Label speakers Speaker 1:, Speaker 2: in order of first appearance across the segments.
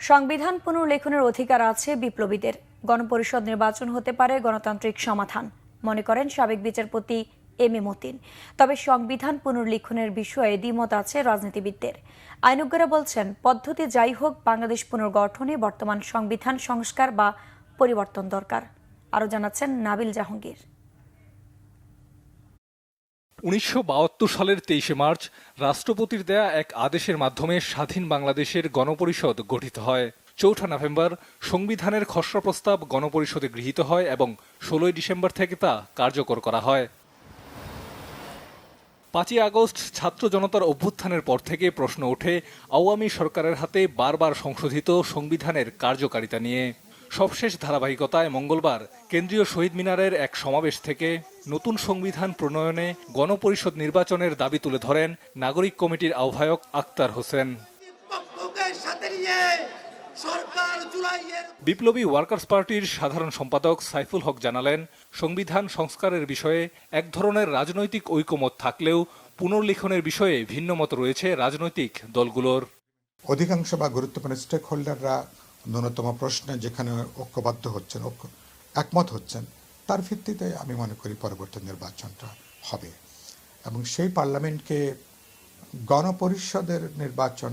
Speaker 1: সংবিধান পুনর্লেখনের অধিকার আছে বিপ্লবীদের। গণপরিষদ নির্বাচন হতে পারে গণতান্ত্রিক সমাধান, মনে করেন সাবেক বিচারপতি এম এ মতিন। তবে সংবিধান পুনর্লিখনের বিষয়ে দ্বিমত আছে রাজনীতিবিদদের। আইনজ্ঞরা বলছেন, পদ্ধতি যাই হোক, বাংলাদেশ পুনর্গঠনে বর্তমান সংবিধান সংস্কার বা পরিবর্তন দরকার। আরও জানাচ্ছেন নাবিল জাহাঙ্গীর।
Speaker 2: ১৯৭২ সালের ২৩শে মার্চ রাষ্ট্রপতির দেয়া এক আদেশের মাধ্যমে স্বাধীন বাংলাদেশের গণপরিষদ গঠিত হয়। ৪ঠা নভেম্বর সংবিধানের খসড়া প্রস্তাব গণপরিষদে গৃহীত হয় এবং ১৬ই ডিসেম্বর থেকে তা কার্যকর করা হয়। ৫ই আগস্ট ছাত্র জনতার অভ্যুত্থানের পর থেকে প্রশ্ন ওঠে আওয়ামী সরকারের হাতে বারবার সংশোধিত সংবিধানের কার্যকারিতা নিয়ে। সবশেষ ধারাবাহিকতায় মঙ্গলবার কেন্দ্রীয় শহীদ মিনারের এক সমাবেশ থেকে নতুন সংবিধান প্রণয়নে গণপরিষদ নির্বাচনের দাবি তুলে ধরেন নাগরিক কমিটির আহ্বায়ক আক্তার হোসেন। বিপ্লবী ওয়ার্কার্স পার্টির সাধারণ সম্পাদক সাইফুল হক জানালেন, সংবিধান সংস্কারের বিষয়ে এক ধরনের রাজনৈতিক ঐকমত থাকলেও পুনর্লিখনের বিষয়ে ভিন্নমত রয়েছে রাজনৈতিক দলগুলোর।
Speaker 3: অধিকাংশ বা গুরুত্বপূর্ণ স্টেক হোল্ডাররা ন্যূনতম প্রশ্নে যেখানে ঐক্যবদ্ধ হচ্ছেন, একমত হচ্ছেন, তার ভিত্তিতে আমি মনে করি পরবর্তী নির্বাচনটা হবে এবং সেই পার্লামেন্টকে গণপরিষদের নির্বাচন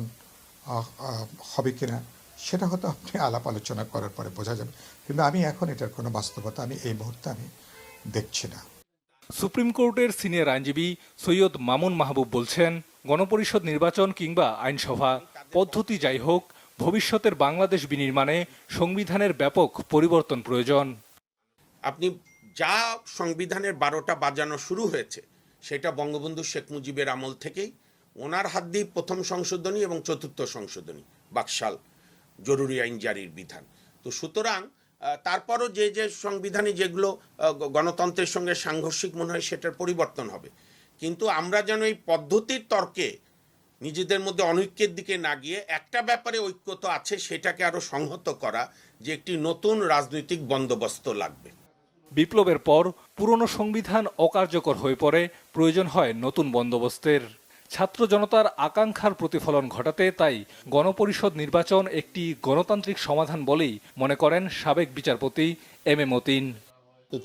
Speaker 3: হবে কিনা সেটা হয়তো আপনি আলাপ আলোচনা করার পরে বোঝা যাবে, কিন্তু আমি এখন এটার কোনো বাস্তবতা আমি এই মুহূর্তে আমি দেখছি না।
Speaker 2: সুপ্রিম কোর্টের সিনিয়র আইনজীবী সৈয়দ মামুন মাহবুব বলছেন, গণপরিষদ নির্বাচন কিংবা আইনসভা পদ্ধতি যাই হোক, ভবিষ্যতের বাংলাদেশ বিনির্মাণে সংবিধানের ব্যাপক পরিবর্তন প্রয়োজন।
Speaker 4: আপনি যা সংবিধানের ১২টা বাজানো শুরু হয়েছে সেটা বঙ্গবন্ধু শেখ মুজিবের আমল থেকেই, ওনার হাত দিয়ে প্রথম সংশোধনী এবং চতুর্থ সংশোধনী বাকশাল জরুরি আইন জারির বিধান। তো সুতরাং তারপরও যে যে সংবিধানে যেগুলো গণতন্ত্রের সঙ্গে সাংঘর্ষিক মনে হয় সেটার পরিবর্তন হবে, কিন্তু আমরা যেন এই পদ্ধতির তর্কে নিজেদের মধ্যে অনৈক্যের দিকে না গিয়ে একটা ব্যাপারে ঐক্য তো আছে, সেটাকে আরো সংহত করা, যে একটি নতুন রাজনৈতিক বন্দোবস্ত লাগবে।
Speaker 2: বিপ্লবের পর পুরনো সংবিধান অকার্যকর হয়ে পড়ে, প্রয়োজন হয় নতুন বন্দোবস্তের। ছাত্র জনতার আকাঙ্ক্ষার প্রতিফলন ঘটাতে তাই গণপরিষদ নির্বাচন একটি গণতান্ত্রিক সমাধান বলেই মনে করেন সাবেক বিচারপতি এম এ মতিন।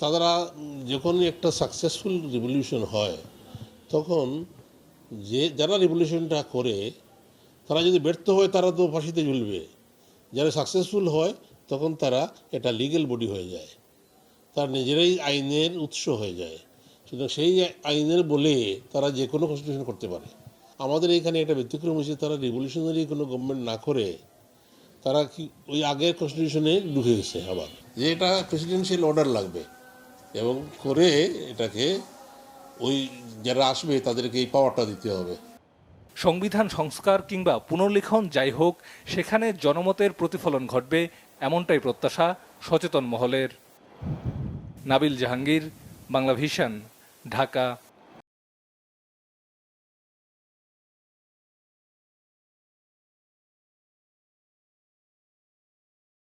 Speaker 5: তারা যখনই একটা সাকসেসফুল রিভলিউশন হয়, তখন যারা রিভলিউশনটা করে তারা যদি ব্যর্থ হয় তারা তো ফাঁসিতে ঝুলবে, যারা সাকসেসফুল হয় তখন তারা এটা লিগ্যাল বডি হয়ে যায়, তার নিজেরাই আইনের উৎস হয়ে যায়। সুতরাং সেই আইনের বলে তারা যে কোনো কনস্টিটিউশন করতে পারে। আমাদের এখানে একটা ব্যতিক্রম হয়েছে, তারা রিভলিউশনারি কোনো গভর্নমেন্ট না করে তারা কি ওই আগের কনস্টিটিউশনে ঢুকে গেছে, আবার যে এটা প্রেসিডেন্সিয়াল অর্ডার লাগবে এবং করে এটাকে ওই যারা আসবে তাদেরকে এই পাওয়ারটা দিতে হবে।
Speaker 2: সংবিধান সংস্কার কিংবা পুনর্লিখন যাই হোক, সেখানে জনমতের প্রতিফলন ঘটবে, এমনটাই প্রত্যাশা সচেতন মহলের। নাবিল জাহাঙ্গীর, বাংলা ভিশন, ঢাকা।